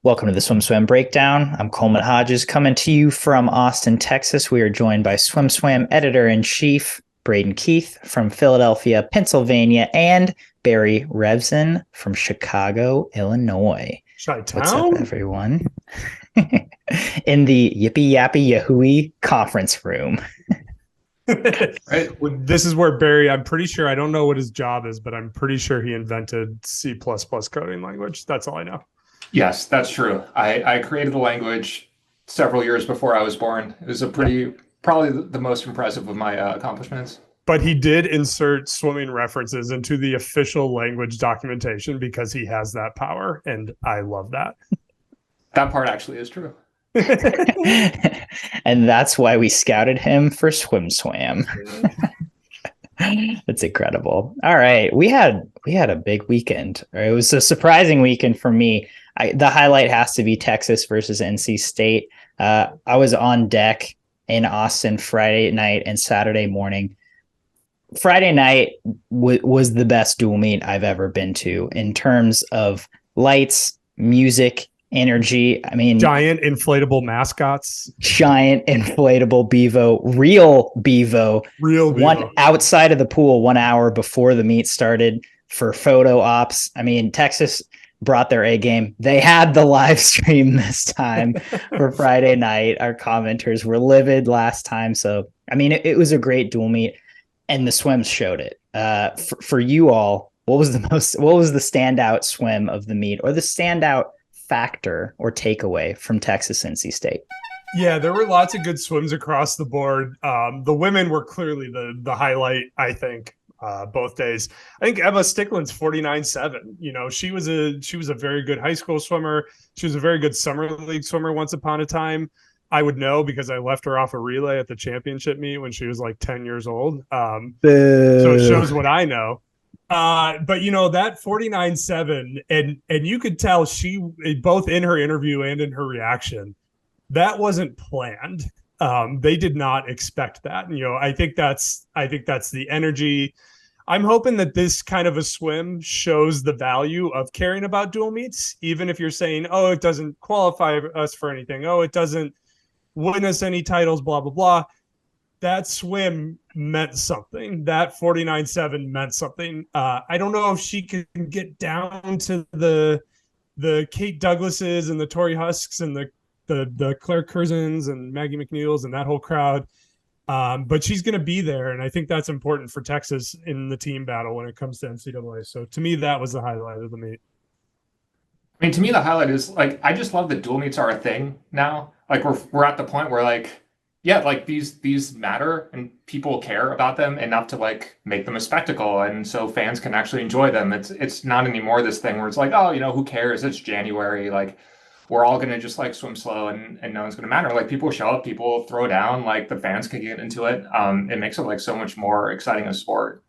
Welcome to the SwimSwam Breakdown. I'm Coleman Hodges coming to you from Austin, Texas. We are joined by SwimSwam Editor-in-Chief Braden Keith from Philadelphia, Pennsylvania, and Barry Revson from Chicago, Illinois. Chi-town? What's up, everyone? In the Yippee Yappy Yahooey conference room. Right. This is where Barry, I'm pretty sure, I don't know what his job is, but I'm pretty sure he invented C++ coding language. That's all I know. Yes, that's true. I created the language several years before I was born. It was probably the most impressive of my accomplishments. But he did insert swimming references into the official language documentation because he has that power, and I love that. That part actually is true. And that's why we scouted him for SwimSwam. That's incredible. All right. We had a big weekend. It was a surprising weekend for me. The highlight has to be Texas versus NC State. I was on deck in Austin Friday night and Saturday morning. Friday night was the best dual meet I've ever been to in terms of lights, music, energy. I mean, giant inflatable mascots, giant inflatable Bevo, real Bevo, one outside of the pool 1 hour before the meet started for photo ops. I mean, Texas brought their A game. They had the live stream this time for Friday night. Our commenters were livid last time. So, I mean, it was a great dual meet and the swims showed it. For you all, what was the standout swim of the meet or the standout factor or takeaway from Texas NC State? Yeah, there were lots of good swims across the board. The women were clearly the highlight, I think. Both days. I think Emma Stickland's 49.7. You know, she was a very good high school swimmer. She was a very good summer league swimmer once upon a time. I would know because I left her off a relay at the championship meet when she was like 10 years old. So it shows what I know. But you know, that 49.7, and you could tell she, both in her interview and in her reaction, that wasn't planned. They did not expect that. And, you know, I think that's the energy. I'm hoping that this kind of a swim shows the value of caring about dual meets, even if you're saying, oh, it doesn't qualify us for anything. Oh, it doesn't win us any titles, blah, blah, blah. That swim meant something. That 49.7 meant something. I don't know if she can get down to the Kate Douglases and the Tori Husks and the Claire Curzons and Maggie McNeils and that whole crowd. But she's going to be there. And I think that's important for Texas in the team battle when it comes to NCAA. So to me, that was the highlight of the meet. I mean, to me, the highlight is like, I just love that dual meets are a thing now. Like we're at the point where like, yeah, like these matter and people care about them enough to like make them a spectacle. And so fans can actually enjoy them. It's not anymore this thing where it's like, oh, you know, who cares? It's January. Like, we're all going to just like swim slow and no one's going to matter. Like people show up, people throw down, like the fans can get into it. It makes it like so much more exciting a sport.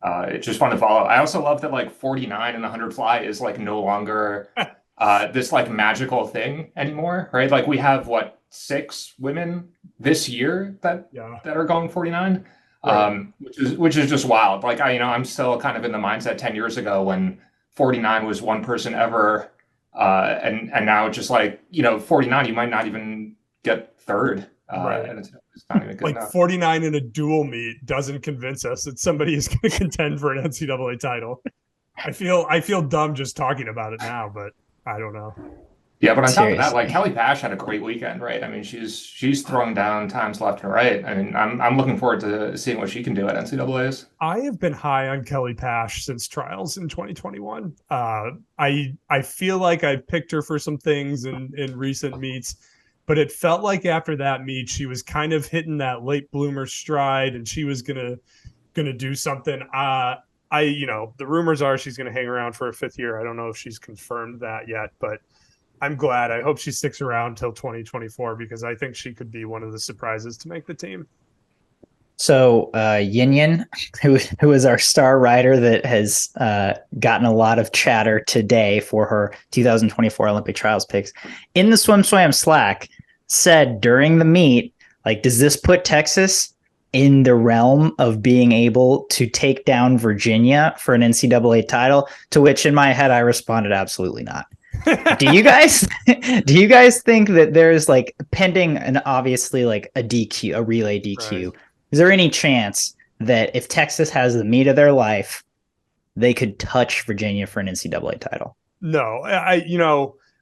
It's just fun to follow. I also love that like 49 and the 100 fly is like no longer this like magical thing anymore, right? Like we have 6 women this year that are going 49, right. which is just wild. Like I'm still kind of in the mindset 10 years ago when 49 was one person ever. And now just like, 49, you might not even get third. Right. And it's not even good like enough. 49 in a dual meet doesn't convince us that somebody is going to contend for an NCAA title. I feel dumb just talking about it now, but I don't know. Yeah, but on top of that, like Kelly Pash had a great weekend, right? I mean, she's throwing down times left and right. I mean, I'm looking forward to seeing what she can do at NCAAs. I have been high on Kelly Pash since trials in 2021. I feel like I picked her for some things in recent meets, but it felt like after that meet, she was kind of hitting that late bloomer stride, and she was gonna do something. The rumors are she's gonna hang around for a 5th year. I don't know if she's confirmed that yet, but I'm glad. I hope she sticks around till 2024 because I think she could be one of the surprises to make the team. So Yin Yin, who is our star rider that has gotten a lot of chatter today for her 2024 Olympic trials picks, in the SwimSwam Slack said during the meet, like, does this put Texas in the realm of being able to take down Virginia for an NCAA title? To which in my head, I responded, absolutely not. Do you guys think that there's like pending and obviously like a DQ, a relay DQ? Right. Is there any chance that if Texas has the meat of their life, they could touch Virginia for an NCAA title? No,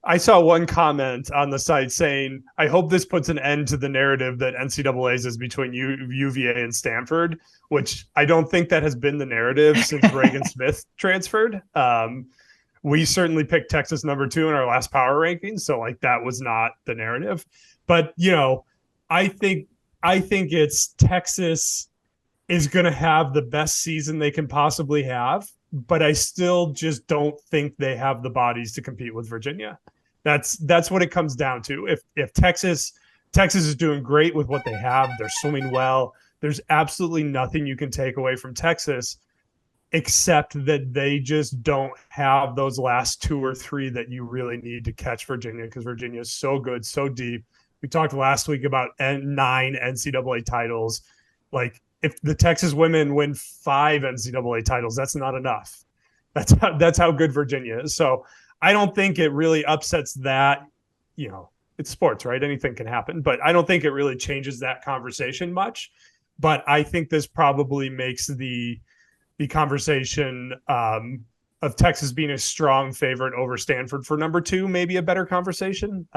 I saw one comment on the site saying, I hope this puts an end to the narrative that NCAAs is between UVA and Stanford, which I don't think that has been the narrative since Reagan Smith transferred. We certainly picked Texas number 2 in our last power rankings. So like that was not the narrative. But, I think it's Texas is going to have the best season they can possibly have. But I still just don't think they have the bodies to compete with Virginia. That's what it comes down to. If Texas is doing great with what they have, they're swimming well. There's absolutely nothing you can take away from Texas, except that they just don't have those last 2 or 3 that you really need to catch Virginia, because Virginia is so good, so deep. We talked last week about 9 NCAA titles. Like, if the Texas women win 5 NCAA titles, that's not enough. That's how good Virginia is. So I don't think it really upsets that. It's sports, right? Anything can happen. But I don't think it really changes that conversation much. But I think this probably makes the conversation of Texas being a strong favorite over Stanford for number 2 maybe a better conversation.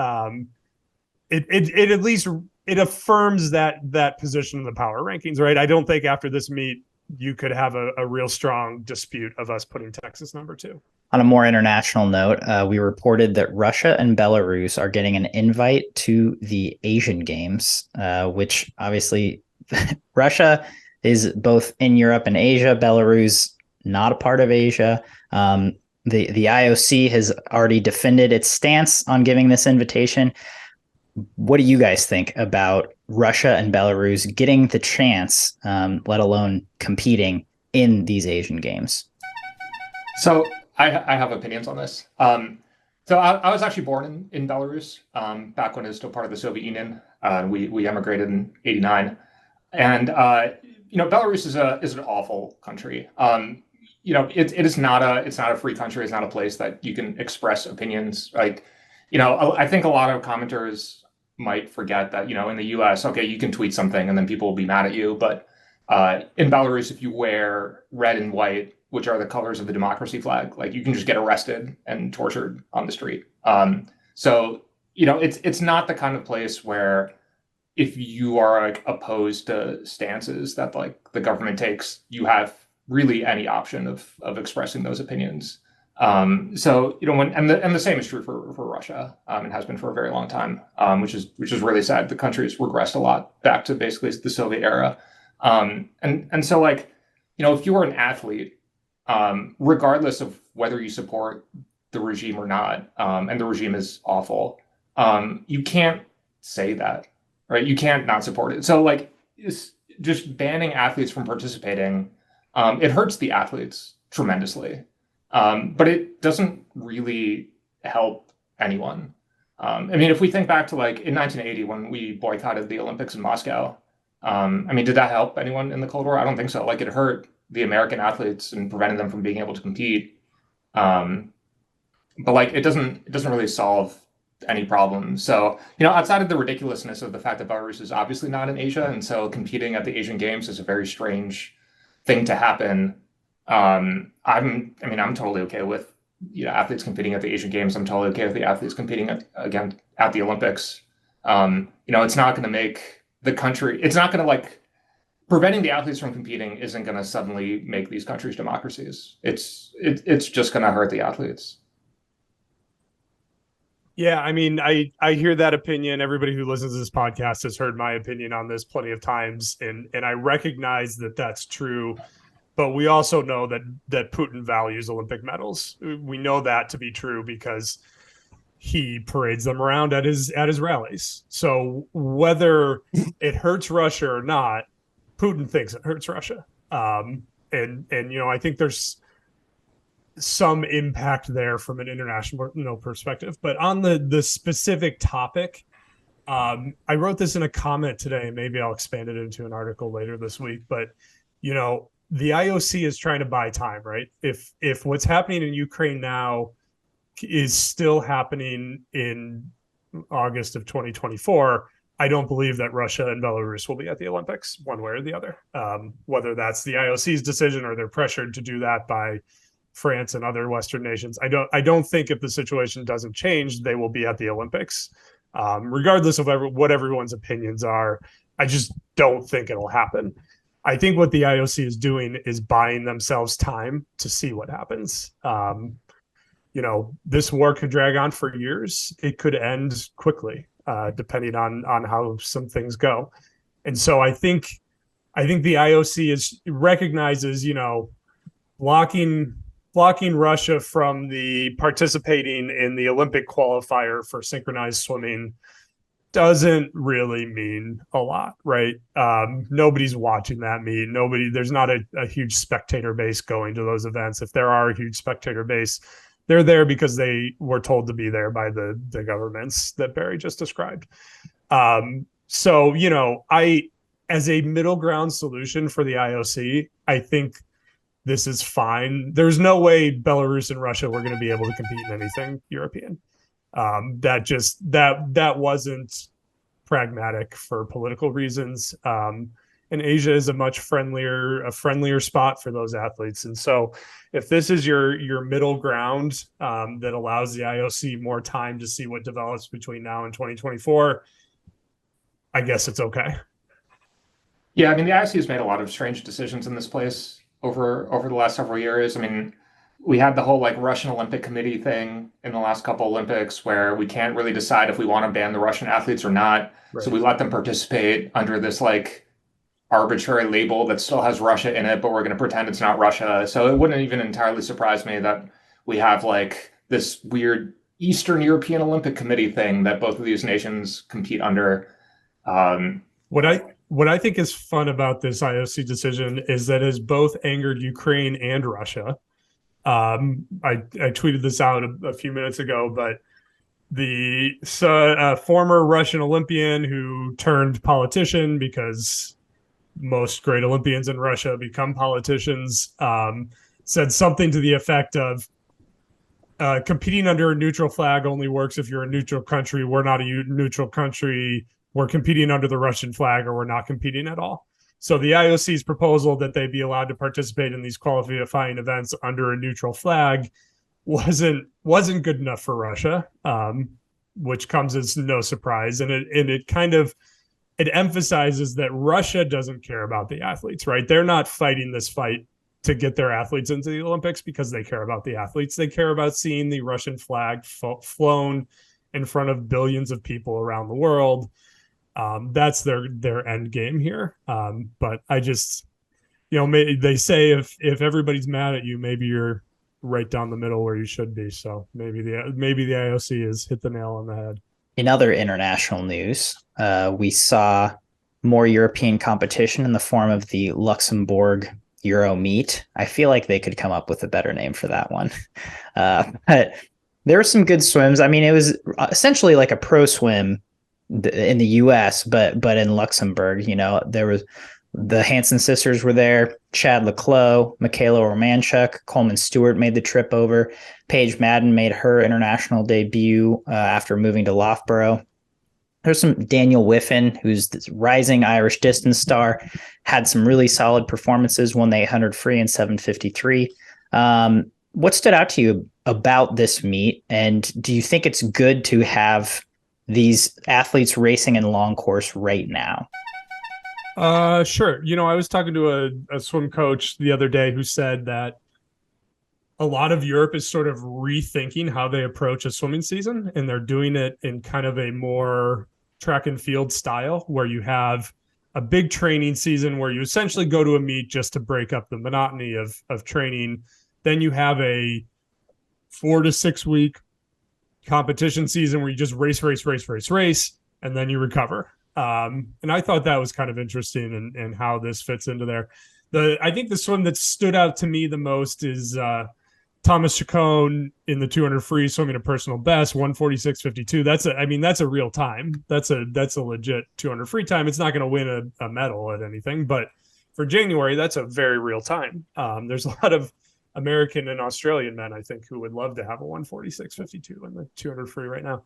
It at least it affirms that position in the power rankings, right? I don't think after this meet you could have a real strong dispute of us putting Texas number 2. On a more international note, we reported that Russia and Belarus are getting an invite to the Asian Games, which obviously Russia is both in Europe and Asia. Belarus, not a part of Asia. The IOC has already defended its stance on giving this invitation. What do you guys think about Russia and Belarus getting the chance, let alone competing in these Asian Games? So I have opinions on this. So I was actually born in Belarus back when it was still part of the Soviet Union. We emigrated in '89, and Belarus is an awful country. It is not a free country. It's not a place that you can express opinions. Like, I think a lot of commenters might forget that, in the US, okay, you can tweet something and then people will be mad at you. But in Belarus, if you wear red and white, which are the colors of the democracy flag, like you can just get arrested and tortured on the street. So, it's not the kind of place where if you are like opposed to stances that like the government takes, you have really any option of expressing those opinions. So the same is true for Russia. It has been for a very long time, which is really sad. The country has regressed a lot back to basically the Soviet era. And so like, if you were an athlete, regardless of whether you support the regime or not, and the regime is awful, you can't say that, right? You can't not support it. So like, it's just banning athletes from participating. It hurts the athletes tremendously. But it doesn't really help anyone. If we think back to like in 1980 when we boycotted the Olympics in Moscow, did that help anyone in the Cold War? I don't think so. Like it hurt the American athletes and prevented them from being able to compete. But like it doesn't really solve any problem. So, outside of the ridiculousness of the fact that Belarus is obviously not in Asia, and so competing at the Asian Games is a very strange thing to happen. I'm totally okay with athletes competing at the Asian Games. I'm totally okay with the athletes competing again at the Olympics. It's not going to make the country. It's not going to like preventing the athletes from competing isn't going to suddenly make these countries democracies. It's just going to hurt the athletes. Yeah, I hear that opinion. Everybody who listens to this podcast has heard my opinion on this plenty of times, and I recognize that that's true. But we also know that Putin values Olympic medals. We know that to be true because he parades them around at his rallies. So whether it hurts Russia or not, Putin thinks it hurts Russia. And I think there's some impact there from an international perspective. But on the specific topic, I wrote this in a comment today. Maybe I'll expand it into an article later this week. But the IOC is trying to buy time, right? If what's happening in Ukraine now is still happening in August of 2024, I don't believe that Russia and Belarus will be at the Olympics one way or the other. Whether that's the IOC's decision or they're pressured to do that by France and other Western nations, I don't think if the situation doesn't change, they will be at the Olympics, regardless of what everyone's opinions are. I just don't think it'll happen. I think what the IOC is doing is buying themselves time to see what happens. This war could drag on for years. It could end quickly, depending on how some things go. And so I think the IOC recognizes, blocking Russia from the participating in the Olympic qualifier for synchronized swimming doesn't really mean a lot, right? Nobody's watching that meet. There's not a huge spectator base going to those events. If there are a huge spectator base, they're there because they were told to be there by the governments that Barry just described. So, as a middle ground solution for the IOC, I think this is fine. There's no way Belarus and Russia were going to be able to compete in anything European. That wasn't pragmatic for political reasons. And Asia is a much friendlier spot for those athletes. And so if this is your middle ground that allows the IOC more time to see what develops between now and 2024, I guess it's okay. Yeah, I mean, the IOC has made a lot of strange decisions in this place over the last several years. I mean, we had the whole Russian Olympic Committee thing in the last couple Olympics where we can't really decide if we want to ban the Russian athletes or not. Right. So we let them participate under this arbitrary label that still has Russia in it, but we're going to pretend it's not Russia. So it wouldn't even entirely surprise me that we have this weird Eastern European Olympic Committee thing that both of these nations compete under. What I think is fun about this IOC decision is that it has both angered Ukraine and Russia. I tweeted this out a few minutes ago, but the former Russian Olympian who turned politician, because most great Olympians in Russia become politicians, said something to the effect of competing under a neutral flag only works if you're a neutral country. We're not a neutral country. We're competing under the Russian flag, or we're not competing at all. So the IOC's proposal that they be allowed to participate in these qualifying events under a neutral flag wasn't good enough for Russia, which comes as no surprise. And it emphasizes that Russia doesn't care about the athletes, right? They're not fighting this fight to get their athletes into the Olympics because they care about the athletes. They care about seeing the Russian flag flown in front of billions of people around the world. That's their end game here. But I just, they say if everybody's mad at you, maybe you're right down the middle where you should be. So maybe the IOC has hit the nail on the head. In other international news, we saw more European competition in the form of the Luxembourg Euro meet. I feel like they could come up with a better name for that one. But there were some good swims. I mean, it was essentially like a pro swim in the US, but in Luxembourg. There was the Hansen sisters were there, Chad Leclos, Michaela Romanchuk, Coleman Stewart made the trip over. Paige Madden made her international debut after moving to Loughborough. There's some Daniel Whiffen, who's this rising Irish distance star, had some really solid performances, won the 800 free and 753. What stood out to you about this meet? And do you think it's good to have these athletes racing in long course right now? Sure. I was talking to a swim coach the other day who said that a lot of Europe is sort of rethinking how they approach a swimming season, and they're doing it in kind of a more track and field style where you have a big training season where you essentially go to a meet just to break up the monotony of training. Then you have a 4 to 6 week competition season where you just race, and then you recover. And I thought that was kind of interesting and how this fits into there. I think the swim that stood out to me the most is Thomas Chacon in the 200 free swimming a personal best, 146.52. That's a real time. That's a legit 200 free time. It's not going to win a medal at anything, but for January, that's a very real time. There's a lot of American and Australian men, I think, who would love to have a 146.52 in the 200 free right now.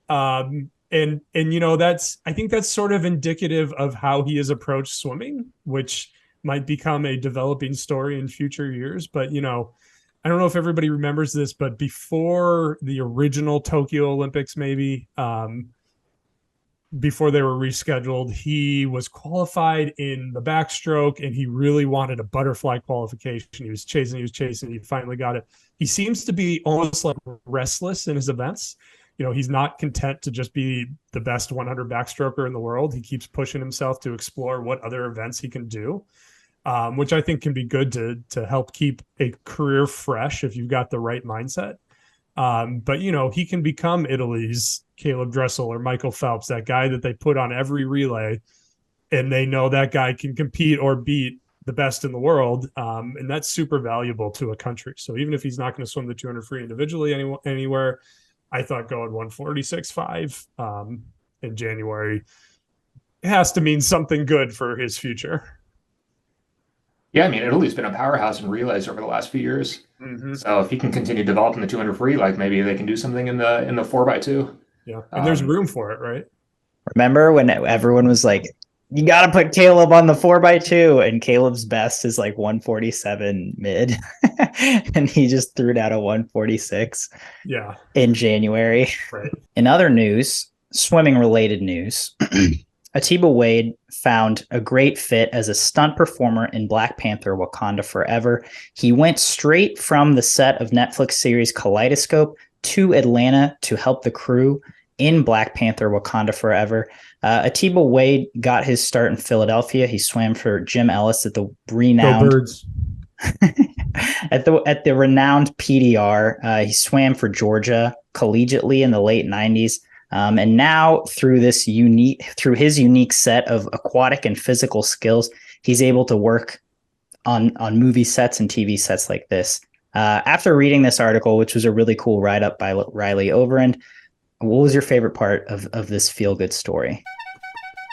And I think that's sort of indicative of how he has approached swimming, which might become a developing story in future years. But, I don't know if everybody remembers this, but before the original Tokyo Olympics, maybe, before they were rescheduled, he was qualified in the backstroke and he really wanted a butterfly qualification. He was chasing, he finally got it. He seems to be almost like restless in his events. He's not content to just be the best 100 backstroker in the world. He keeps pushing himself to explore what other events he can do, which I think can be good to help keep a career fresh if you've got the right mindset. But he can become Italy's Caleb Dressel or Michael Phelps, that guy that they put on every relay, and they know that guy can compete or beat the best in the world. And that's super valuable to a country. So even if he's not going to swim the 200 free individually anywhere, I thought going 146.5 in January has to mean something good for his future. Yeah, I mean, Italy's been a powerhouse in relays over the last few years. Mm-hmm. So if he can continue developing the 200 free, like maybe they can do something in the 4x2. Yeah, and there's room for it, right? Remember when everyone was like, you got to put Caleb on the 4x2, and Caleb's best is like 147 mid, and he just threw down a 146 in January. Right. In other news, swimming related news, Atiba Wade found a great fit as a stunt performer in Black Panther Wakanda Forever. He went straight from the set of Netflix series Kaleidoscope to Atlanta to help the crew in Black Panther Wakanda Forever. Atiba Wade got his start in Philadelphia. He swam for Jim Ellis at the renowned at the renowned PDR. He swam for Georgia collegiately in the late 90s. And now through his unique set of aquatic and physical skills, he's able to work on movie sets and TV sets like this. After reading this article, which was a really cool write-up by Riley Overend, what was your favorite part of this feel-good story?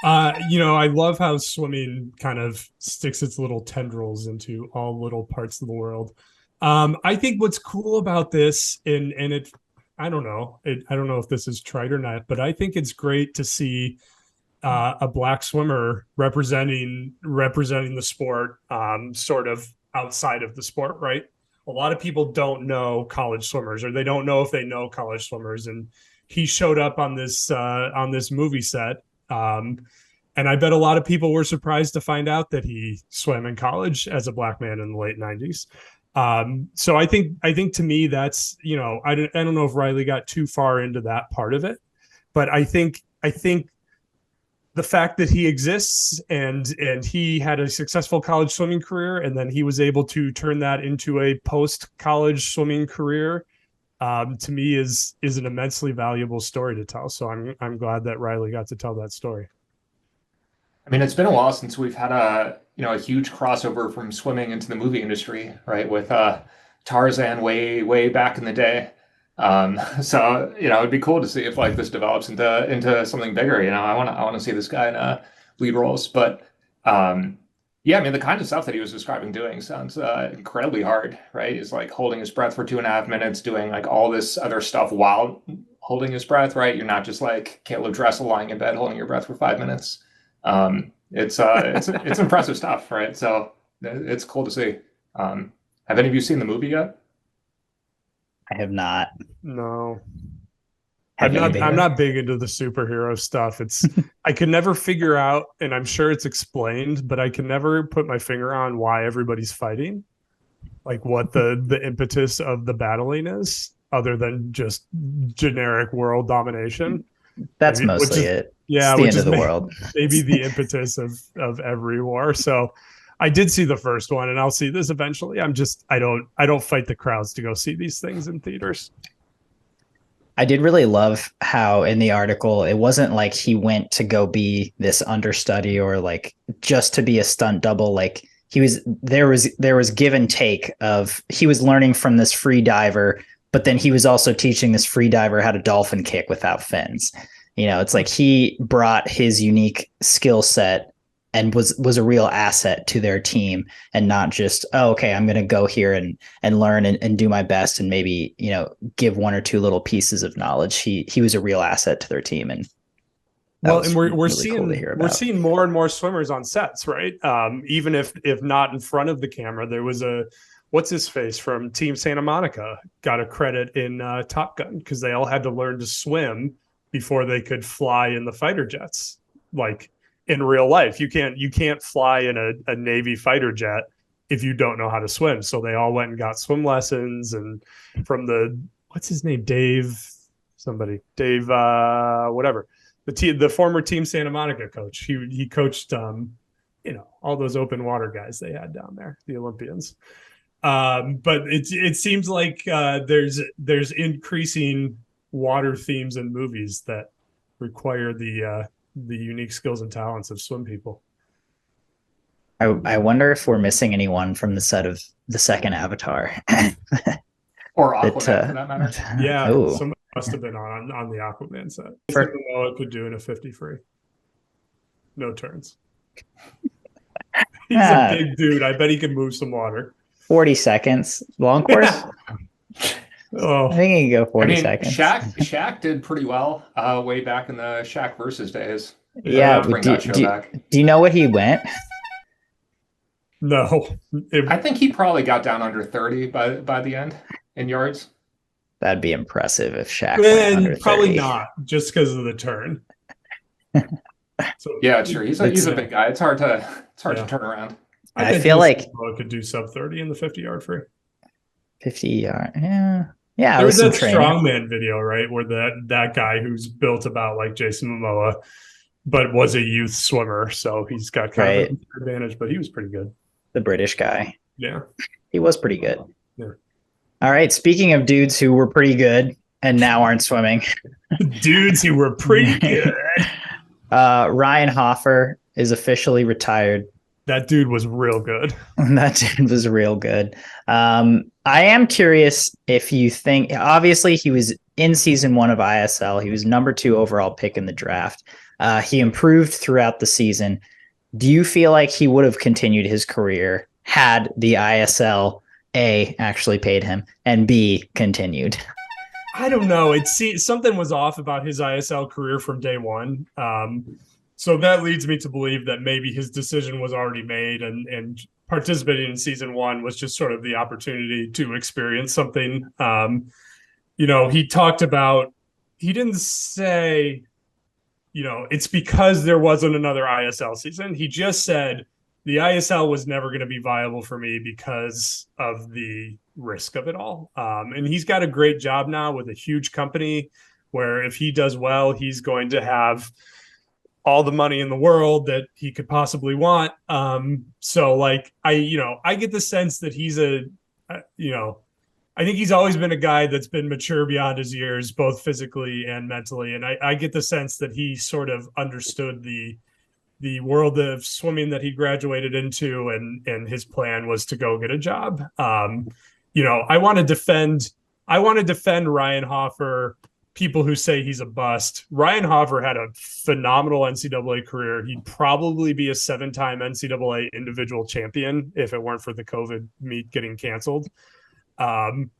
I love how swimming kind of sticks its little tendrils into all little parts of the world. I think what's cool about this, and it, I don't know if this is trite or not, but I think it's great to see a Black swimmer representing the sport, sort of outside of the sport, right? A lot of people don't know college swimmers, or they don't know if they know college swimmers, and he showed up on this movie set. And I bet a lot of people were surprised to find out that he swam in college as a Black man in the late 90s. So I think to me, that's, I don't know if Riley got too far into that part of it, but I think the fact that he exists and he had a successful college swimming career, and then he was able to turn that into a post-college swimming career, to me is an immensely valuable story to tell. So I'm glad that Riley got to tell that story. I mean, it's been a while since we've had a huge crossover from swimming into the movie industry, right? With Tarzan way back in the day. So it'd be cool to see if like this develops into something bigger. I want to see this guy in lead roles. But yeah, I mean, the kind of stuff that he was describing doing sounds incredibly hard, right? He's like holding his breath for 2.5 minutes, doing like all this other stuff while holding his breath, right? You're not just like Caleb Dressel lying in bed holding your breath for 5 minutes. It's impressive stuff, right? So it's cool to see. Have any of you seen the movie yet? I have not. No. I'm not big into the superhero stuff. I could never figure out, and I'm sure it's explained, but I can never put my finger on why everybody's fighting. Like what the impetus of the battling is, other than just generic world domination. That's mostly it. Yeah, it's the end of the world. Maybe the impetus of every war. So I did see the first one, and I'll see this eventually. I don't fight the crowds to go see these things in theaters. I did really love how in the article, it wasn't like he went to go be this understudy or like just to be a stunt double. Like there was give and take of, he was learning from this free diver, but then he was also teaching this free diver how to dolphin kick without fins. It's like he brought his unique skill set and was a real asset to their team, and not just, oh, okay, I'm going to go here and learn and do my best and maybe, give one or two little pieces of knowledge. He was a real asset to their team, and well, and we're really seeing cool to hear about. We're seeing more and more swimmers on sets, right? Even if not in front of the camera, there was a what's his face from Team Santa Monica got a credit in Top Gun because they all had to learn to swim before they could fly in the fighter jets. Like in real life, you can't fly in a Navy fighter jet if you don't know how to swim. So they all went and got swim lessons, and from what's his name, Dave, whatever. The former Team Santa Monica coach. He coached all those open water guys they had down there, the Olympians. But it seems like there's increasing water themes in movies that require the unique skills and talents of swim people. I wonder if we're missing anyone from the set of the second Avatar. Or Aquaman, for that matter. Yeah, somebody must have been on the Aquaman set. Noah could do in a 50 free. No turns. He's a big dude. I bet he could move some water. 40 seconds. Long course? Oh. I think he can go 40 seconds. Shaq did pretty well way back in the Shaq versus days. Yeah. Do you know what he went? No. I think he probably got down under 30 by the end in yards. That'd be impressive if Shaq went under 30. Probably not, just because of the turn. So, yeah, sure. He's a big guy. It's hard to turn around. I feel like I could do sub 30 in the 50-yard free. 50-yard, yeah. Yeah, there was that strongman video, right, where that guy who's built about like Jason Momoa, but was a youth swimmer, so he's got kind of an advantage. But he was pretty good. The British guy, yeah, he was pretty good. Yeah. All right, speaking of dudes who were pretty good and now aren't swimming, dudes who were pretty good. Ryan Hoffer is officially retired. That dude was real good. That dude was real good. I am curious if you think, obviously he was in season 1 of ISL. He was number 2 overall pick in the draft. He improved throughout the season. Do you feel like he would have continued his career had the ISL A actually paid him and B continued? I don't know. Something was off about his ISL career from day one. So that leads me to believe that maybe his decision was already made, and participating in season 1 was just sort of the opportunity to experience something. He talked about, he didn't say, it's because there wasn't another ISL season. He just said the ISL was never going to be viable for me because of the risk of it all. And he's got a great job now with a huge company where if he does well, he's going to have all the money in the world that he could possibly want. So like, I get the sense that he's I think he's always been a guy that's been mature beyond his years, both physically and mentally. And I get the sense that he sort of understood the world of swimming that he graduated into, and his plan was to go get a job. I want to defend Ryan Hoffer. People who say he's a bust. Ryan Hoffer had a phenomenal NCAA career. He'd probably be a 7-time NCAA individual champion if it weren't for the COVID meet getting canceled. And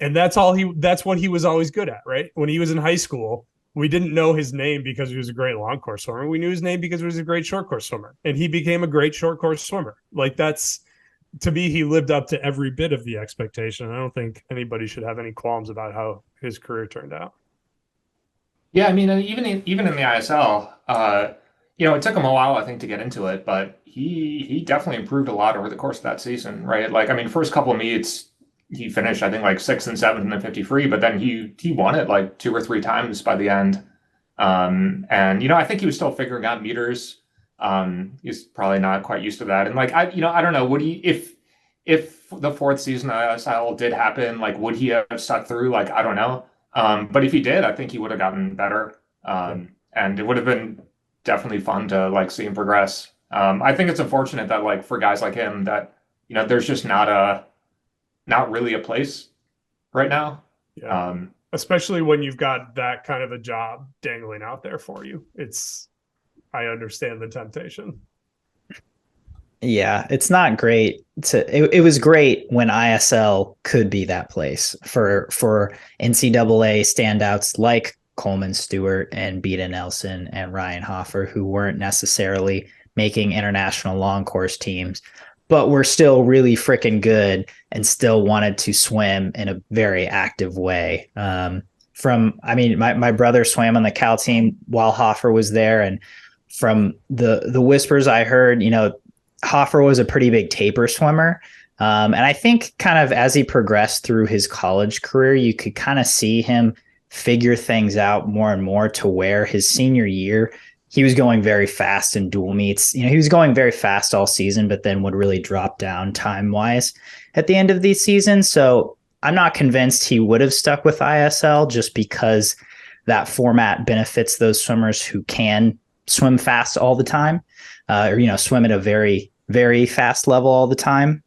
that's what he was always good at, right? When he was in high school, we didn't know his name because he was a great long course swimmer. We knew his name because he was a great short course swimmer, and he became a great short course swimmer. Like, that's, to me, he lived up to every bit of the expectation. I don't think anybody should have any qualms about how his career turned out. Yeah, I mean, even in the ISL, it took him a while, I think, to get into it, but he definitely improved a lot over the course of that season, right? Like, I mean, first couple of meets, he finished, I think, like 6th and 7th in the 50 free, but then he won it like 2 or 3 times by the end. And I think he was still figuring out meters. He's probably not quite used to that. And like, I don't know, would he, if the 4th season of ISL did happen, like, would he have stuck through? Like, I don't know. But if he did, I think he would have gotten better. And it would have been definitely fun to like see him progress. I think it's unfortunate that like for guys like him that, there's just not really a place right now. Yeah. Especially when you've got that kind of a job dangling out there for you. I understand the temptation. Yeah, it's not great. It was great when ISL could be that place for NCAA standouts like Coleman Stewart and Beta Nelson and Ryan Hoffer, who weren't necessarily making international long course teams, but were still really freaking good and still wanted to swim in a very active way. My brother swam on the Cal team while Hoffer was there, and from the whispers I heard, Hoffer was a pretty big taper swimmer. And I think kind of as he progressed through his college career, you could kind of see him figure things out more and more to where his senior year, he was going very fast in dual meets. He was going very fast all season, but then would really drop down time wise at the end of the season. So I'm not convinced he would have stuck with ISL just because that format benefits those swimmers who can swim fast all the time, or swim at a very, very fast level all the time.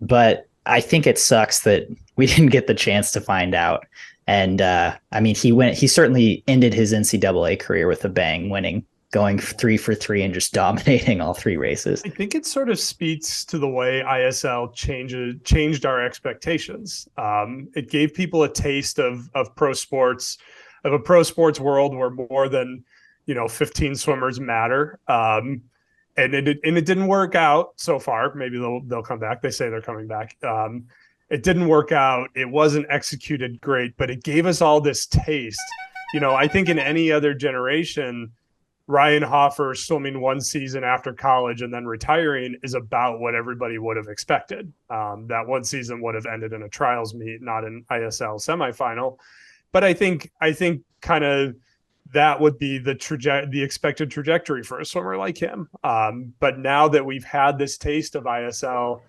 But I think it sucks that we didn't get the chance to find out. And he certainly ended his NCAA career with a bang, going 3 for 3 and just dominating all 3 races. I think it sort of speaks to the way ISL changed our expectations. It gave people a taste of pro sports, of a pro sports world where more than 15 swimmers matter. And it didn't work out so far. Maybe they'll come back. They say they're coming back. It didn't work out. It wasn't executed great, but it gave us all this taste. I think in any other generation, Ryan Hoffer swimming one season after college and then retiring is about what everybody would have expected. That one season would have ended in a trials meet, not an ISL semifinal. But I think kind of that would be the expected trajectory for a swimmer like him. But now that we've had this taste of ISL,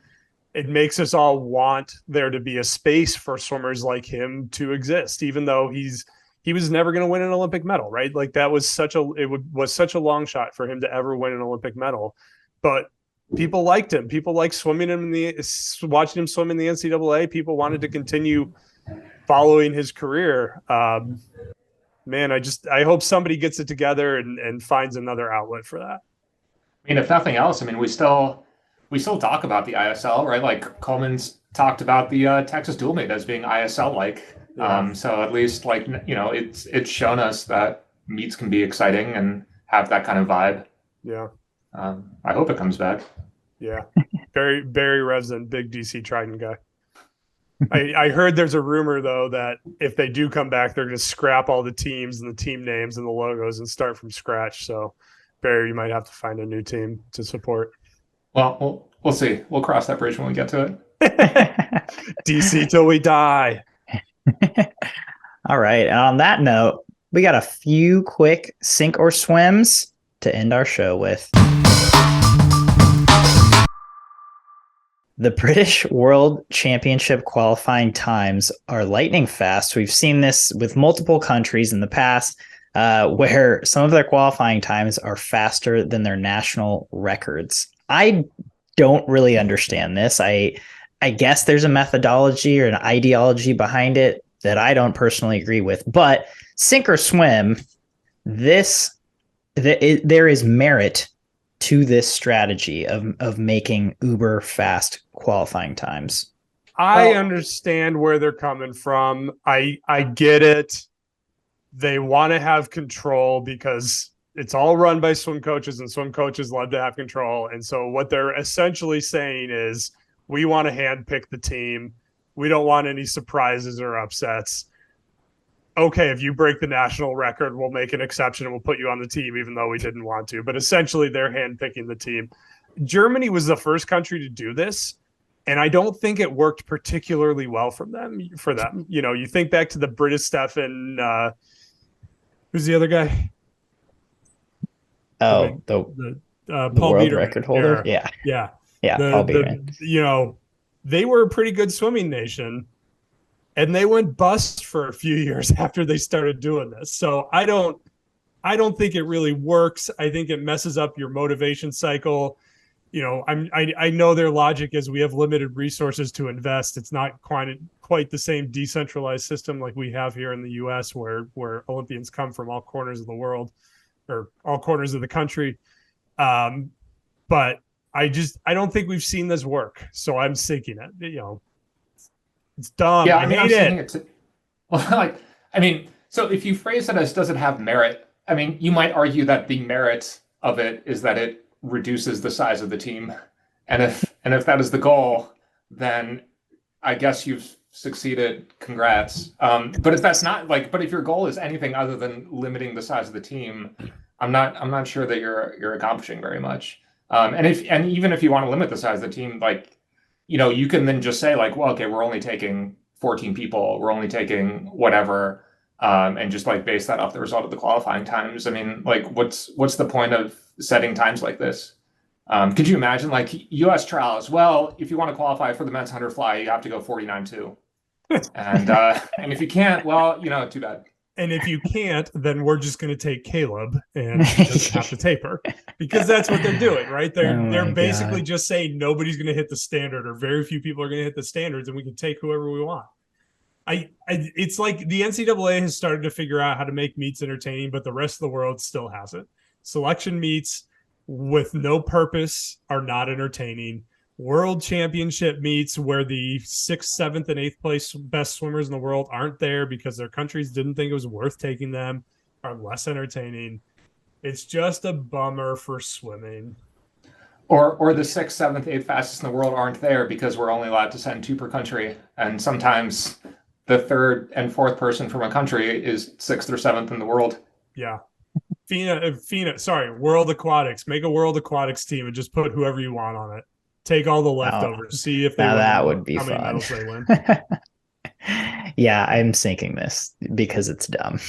it makes us all want there to be a space for swimmers like him to exist, even though he was never going to win an Olympic medal, right? Like that was such a long shot for him to ever win an Olympic medal. But people liked him. People liked watching him swim in the NCAA. People wanted to continue following his career. Man, I hope somebody gets it together and finds another outlet for that. I mean, if nothing else, we still talk about the ISL, right? Like Coleman's talked about the Texas dual meet as being ISL like. Yeah. So at least it's shown us that meets can be exciting and have that kind of vibe. Yeah. I hope it comes back. Yeah. Barry Revson, big DC Trident guy. I heard there's a rumor though that if they do come back, they're going to scrap all the teams and the team names and the logos and start from scratch. So Barry, you might have to find a new team to support. Well, we'll see. We'll cross that bridge when we get to it. DC till we die. All right. And on that note, we got a few quick sink or swims to end our show with. The British World Championship qualifying times are lightning fast. We've seen this with multiple countries in the past, where some of their qualifying times are faster than their national records. I don't really understand this. I guess there's a methodology or an ideology behind it that I don't personally agree with. But sink or swim, there is merit to this strategy of making uber fast qualifying times. I understand where they're coming from. I get it. They want to have control because it's all run by swim coaches, and swim coaches love to have control. And so what they're essentially saying is, we want to handpick the team. We don't want any surprises or upsets. Okay, if you break the national record, we'll make an exception and we'll put you on the team, even though we didn't want to. But essentially, they're handpicking the team. Germany was the first country to do this, and I don't think it worked particularly well for them. You think back to the British stuff, and who's the other guy? Oh, the Paul world Biederman record holder. Yeah. Paul Biederman. They were a pretty good swimming nation, and they went bust for a few years after they started doing this. So I don't think it really works. I think it messes up your motivation cycle. I know their logic is we have limited resources to invest. It's not quite the same decentralized system like we have here in the U.S., where Olympians come from all corners of the world or all corners of the country. But I don't think we've seen this work, so I'm sinking it. You know, it's dumb. Yeah, I mean, I'm sinking it. Well, like, I mean, so if you phrase it as does it have merit? I mean, you might argue that the merit of it is that it reduces the size of the team, and if that is the goal, then I guess you've succeeded. Congrats. But if that's not but if your goal is anything other than limiting the size of the team, I'm not sure that you're accomplishing very much. And even if you want to limit the size of the team, you can then just say well, okay, we're only taking 14 people, we're only taking whatever, and just base that off the result of the qualifying times. I mean, what's the point of setting times like this? Could you imagine U.S. trials? Well, if you want to qualify for the men's 100 fly, you have to go 49.2. And if you can't, well, too bad. And if you can't, then we're just going to take Caleb and just have to taper, because that's what they're doing, right? They're basically just saying nobody's going to hit the standard, or very few people are going to hit the standards, and we can take whoever we want. It's like the NCAA has started to figure out how to make meets entertaining, but the rest of the world still hasn't. Selection meets with no purpose are not entertaining. World championship meets where the 6th, 7th, and 8th place best swimmers in the world aren't there because their countries didn't think it was worth taking them are less entertaining. It's just a bummer for swimming. Or the 6th, 7th, 8th fastest in the world aren't there because we're only allowed to send 2 per country. And sometimes the 3rd and 4th person from a country is 6th or 7th in the world. Yeah. World Aquatics. Make a World Aquatics team and just put whoever you want on it. Take all the leftovers. See if they now win. That would be how fun. many medals they win. Yeah, I'm sinking this because it's dumb.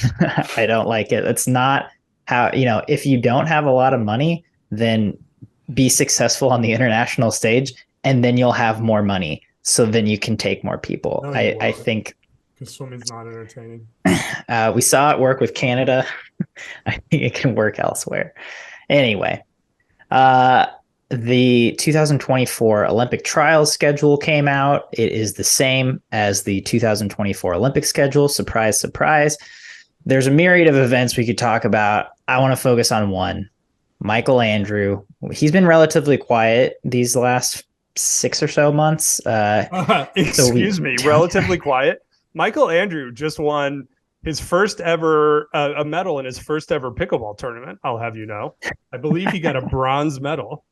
I don't like it. It's not how, if you don't have a lot of money, then be successful on the international stage, and then you'll have more money. So then you can take more people. No, I think because swimming's not entertaining. We saw it work with Canada. I think it can work elsewhere. Anyway, the 2024 Olympic trials schedule came out. It is the same as the 2024 Olympic schedule. Surprise, surprise. There's a myriad of events we could talk about. I want to focus on one. Michael Andrew. He's been relatively quiet these last 6 or so months. Excuse me, relatively quiet. Michael Andrew just won his first ever a medal in his first ever pickleball tournament. I'll have you know. I believe he got a bronze medal.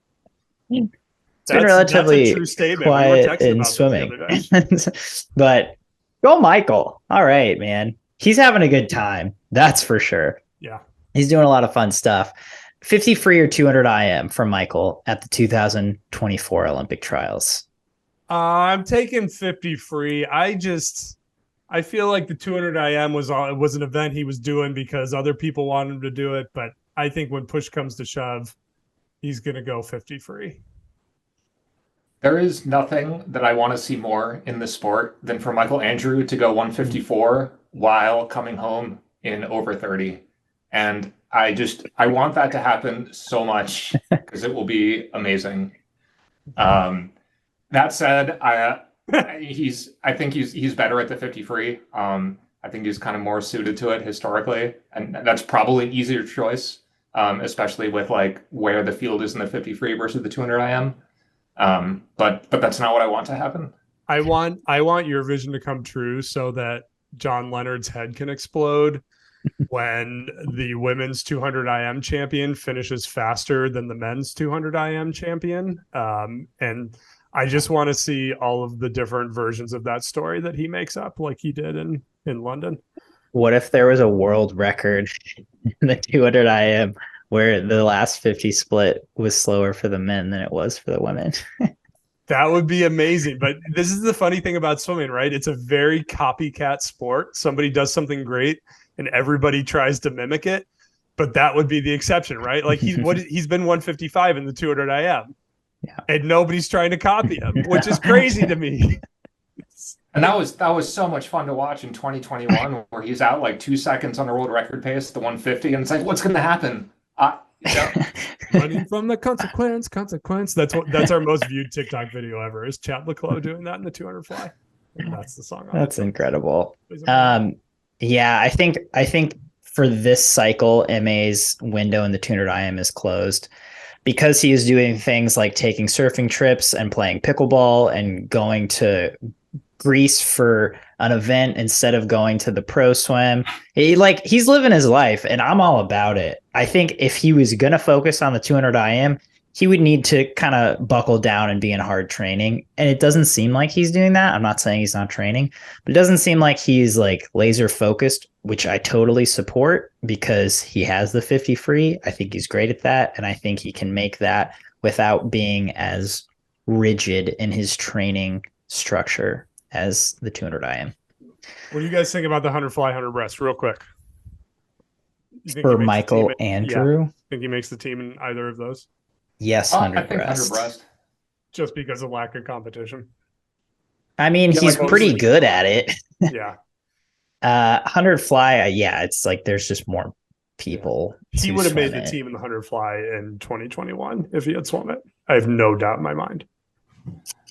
It's been relatively true statement. quiet in swimming. But go Michael. All right, man. He's having a good time. That's for sure. Yeah. He's doing a lot of fun stuff. 50 free or 200 IM from Michael at the 2024 Olympic trials. I'm taking 50 free. I feel like the 200 IM was an event he was doing because other people wanted him to do it. But I think when push comes to shove, he's going to go 50 free. There is nothing that I want to see more in the sport than for Michael Andrew to go 154 while coming home in over 30. And I want that to happen so much because it will be amazing. That said, I think he's better at the 50 free. I think he's kind of more suited to it historically, and that's probably an easier choice, especially with where the field is in the 50 free versus the 200 IM. But that's not what I want to happen. I want your vision to come true so that John Leonard's head can explode when the women's 200 IM champion finishes faster than the men's 200 IM champion. And I just want to see all of the different versions of that story that he makes up like he did in London. What if there was a world record in the 200 IM where the last 50 split was slower for the men than it was for the women? That would be amazing. But this is the funny thing about swimming, right? It's a very copycat sport. Somebody does something great and everybody tries to mimic it. But that would be the exception, right? Like he's been 155 in the 200 IM. Yeah. And nobody's trying to copy him, which is crazy to me. And that was so much fun to watch in 2021 where he's out 2 seconds on a world record pace, the 150, and it's what's going to happen? Running from the consequence. That's our most viewed TikTok video ever. Is Chad Leclos doing that in the 200 fly? And that's the song. That's incredible. Yeah, I think for this cycle, MA's window in the 200 IM is closed. because he is doing things like taking surfing trips and playing pickleball and going to Greece for an event instead of going to the pro swim. He's living his life, and I'm all about it. I think if he was going to focus on the 200 IM, he would need to kind of buckle down and be in hard training. And it doesn't seem like he's doing that. I'm not saying he's not training, but it doesn't seem like he's like laser focused, which I totally support because he has the 50 free. I think he's great at that. And I think he can make that without being as rigid in his training structure as the 200 IM. What do you guys think about the 100 fly, 100 breast real quick? For Michael Andrew? Yeah. Think he makes the team in either of those? Yes, 100 I think breast. 100 breast. Just because of lack of competition. I mean, he's pretty good at it. Yeah. 100 fly, it's like there's just more people. He would have made the team in the 100 fly in 2021 if he had swum it. I have no doubt in my mind.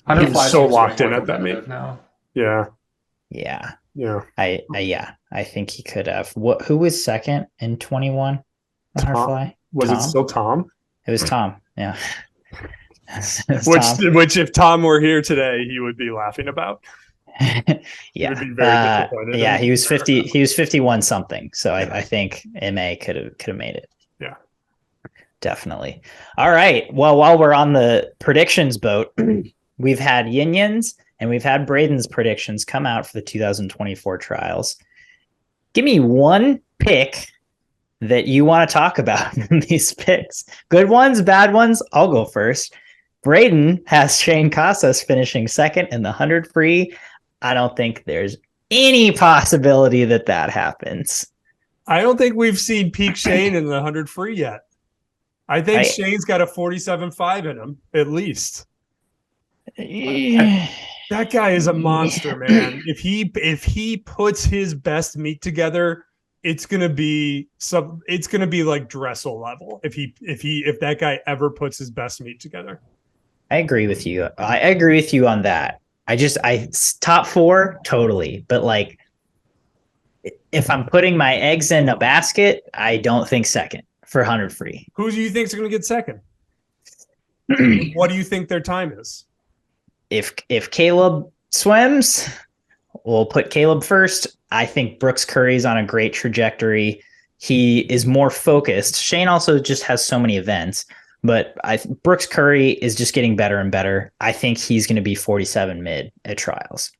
100 fly so locked in at that meet now. Yeah. I think he could have. Who was second in 21? 100 fly? Was it still Tom? It was Tom. Yeah. Which, if Tom were here today, he would be laughing about. Yeah. He would be very disappointed. Yeah, he was 50. He was 51 something. So I think MA could have made it. Yeah. Definitely. All right. Well, while we're on the predictions boat, we've had Yin-Yin's and we've had Braden's predictions come out for the 2024 trials. Give me one pick that you want to talk about from these picks. Good ones, bad ones. I'll go first. Braden has Shane Casas finishing second in the 100 free. I don't think there's any possibility that happens. I don't think we've seen peak Shane in the 100 free yet. I think Shane's got a 47.5 in him, at least. That guy is a monster, man. If he puts his best meet together, it's gonna be like Dressel level. If that guy ever puts his best meet together. I agree with you. I agree with you on that. I top four totally, but like if I'm putting my eggs in a basket, I don't think second for 100 free. Who do you think is going to get second? What do you think their time is? If Caleb swims, we'll put Caleb first. I think Brooks Curry's on a great trajectory. He is more focused. Shane also just has so many events, but Brooks Curry is just getting better and better. I think he's going to be 47 mid at trials.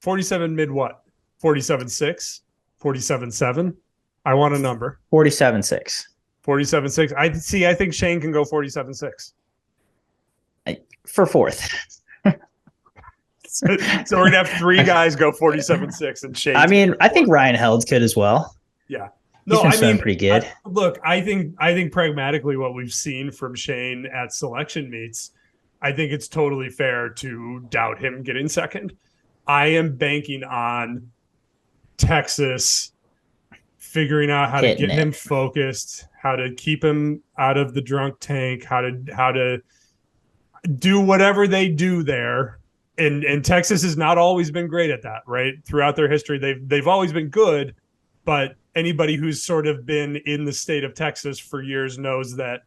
47 mid what? 47.6? 47.7? I want a number. 47.6. 47.6. I think Shane can go 47.6. For fourth. So we're gonna have three guys go 47.6 and Shane. I mean, I think Ryan Held could as well. Yeah. No, I mean, pretty good. I think pragmatically what we've seen from Shane at selection meets, I think it's totally fair to doubt him getting second. I am banking on Texas figuring out how to get him focused, how to keep him out of the drunk tank, how to do whatever they do there. And Texas has not always been great at that, right? Throughout their history, they've always been good, but anybody who's sort of been in the state of Texas for years knows that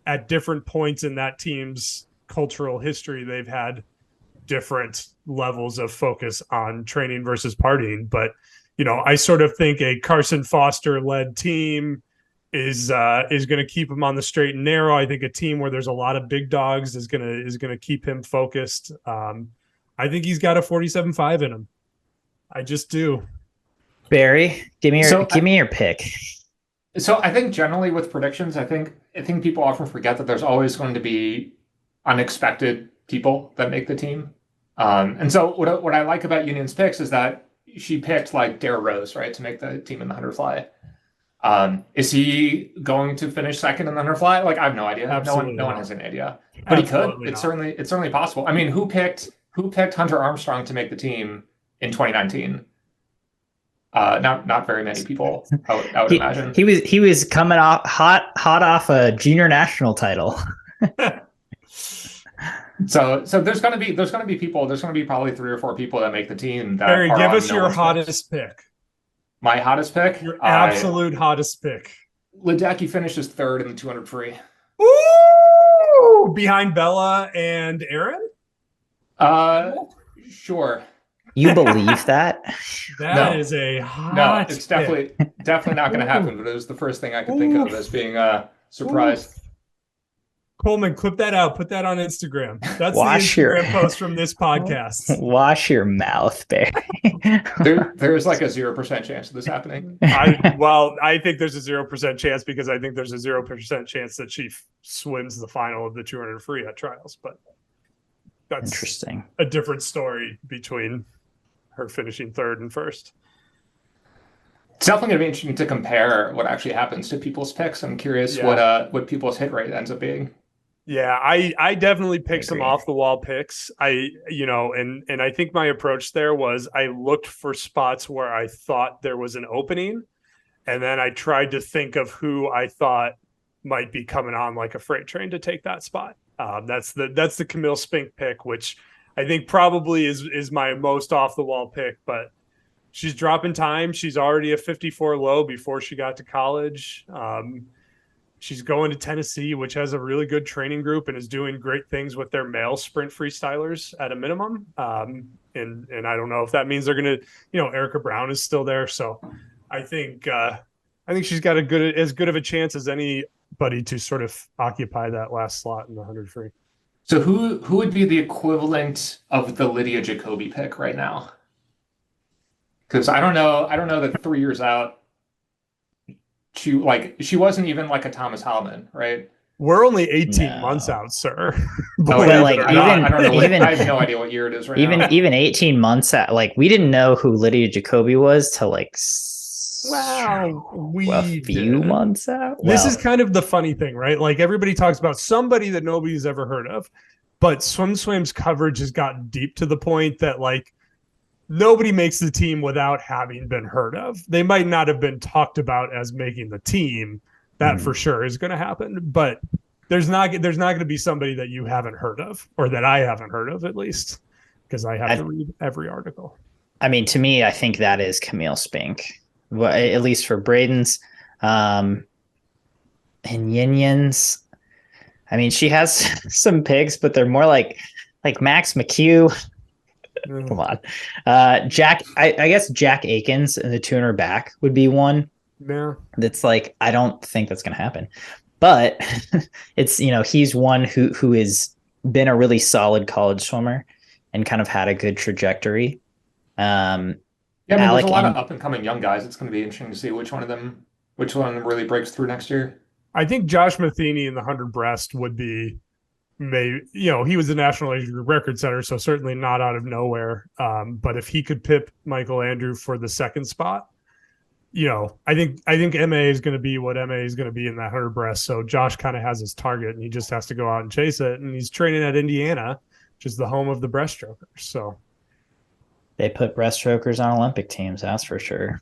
at different points in that team's cultural history, they've had different levels of focus on training versus partying. But, I sort of think a Carson Foster-led team is going to keep him on the straight and narrow. I think a team where there's a lot of big dogs is going to keep him focused. I think he's got a 47.5 in him. I just do. Barry, give me your pick. So I think generally with predictions, I think people often forget that there's always going to be unexpected people that make the team. And so what I like about Union's picks is that she picked like Dare Rose, right, to make the team in the 100 fly. Is he going to finish second in the 100 fly? Like, I have no idea. Absolutely no one has any idea. But Absolutely he could. It's certainly possible. I mean, who picked Hunter Armstrong to make the team in 2019? Not very many people, I would imagine. He was coming off hot off a junior national title. So there's gonna be people. There's gonna be probably 3 or 4 people that make the team. That Barry, give us your hottest pick. My hottest pick. Your absolute hottest pick. Ledecky finishes 3rd in the 200 free. Ooh! Woo! Behind Bella and Aaron? Sure. You believe that? That is a hot No, it's pick. definitely not going to happen, but it was the first thing I could think of as being a surprise. Coleman, clip that out. Put that on Instagram. That's Wash the Instagram post from this podcast. Wash your mouth, Barry. There's like a 0% chance of this happening. I think there's a 0% chance because I think there's a 0% chance that she swims the final of the 200 free at trials. But that's interesting. A different story between her finishing third and first. It's definitely going to be interesting to compare what actually happens to people's picks. I'm curious what people's hit rate ends up being. Yeah, I definitely picked some off the wall picks. And I think my approach there was I looked for spots where I thought there was an opening, and then I tried to think of who I thought might be coming on like a freight train to take that spot. That's the Camille Spink pick, which I think probably is my most off the wall pick, but she's dropping time. She's already a 54 low before she got to college. She's going to Tennessee, which has a really good training group and is doing great things with their male sprint freestylers at a minimum. And I don't know if that means they're going to, Erica Brown is still there. So I think she's got as good of a chance as anybody to sort of occupy that last slot in the 100 free. So who would be the equivalent of the Lydia Jacoby pick right now? Because I don't know that 3 years out, she wasn't even like a Thomas Hallman, right? We're only 18 months out, sir. I have no idea what year it is right now. Even 18 months out, like we didn't know who Lydia Jacoby was till a few months out. This is kind of the funny thing, right? Like everybody talks about somebody that nobody's ever heard of, but SwimSwam's coverage has gotten deep to the point that like nobody makes the team without having been heard of. They might not have been talked about as making the team. That for sure is going to happen, but there's not going to be somebody that you haven't heard of, or that I haven't heard of at least, because I have to read every article. I mean, to me, I think that is Camille Spink, well, at least for Braden's. And Yinyan's, I mean, she has some picks, but they're more like Max McHugh. Come on. Jack, I guess Jack Aikens and the 200 back would be one. Yeah. That's like, I don't think that's going to happen. But it's, he's one who has been a really solid college swimmer and kind of had a good trajectory. There's a lot of up and coming young guys. It's going to be interesting to see which one really breaks through next year. I think Josh Matheny in the 100 breast would be he was the national age group record setter, so certainly not out of nowhere. But if he could pip Michael Andrew for the second spot, I think MA is going to be what MA is going to be in that 100 breast. So Josh kind of has his target, and he just has to go out and chase it. And he's training at Indiana, which is the home of the breaststrokers. So they put breaststrokers on Olympic teams, that's for sure.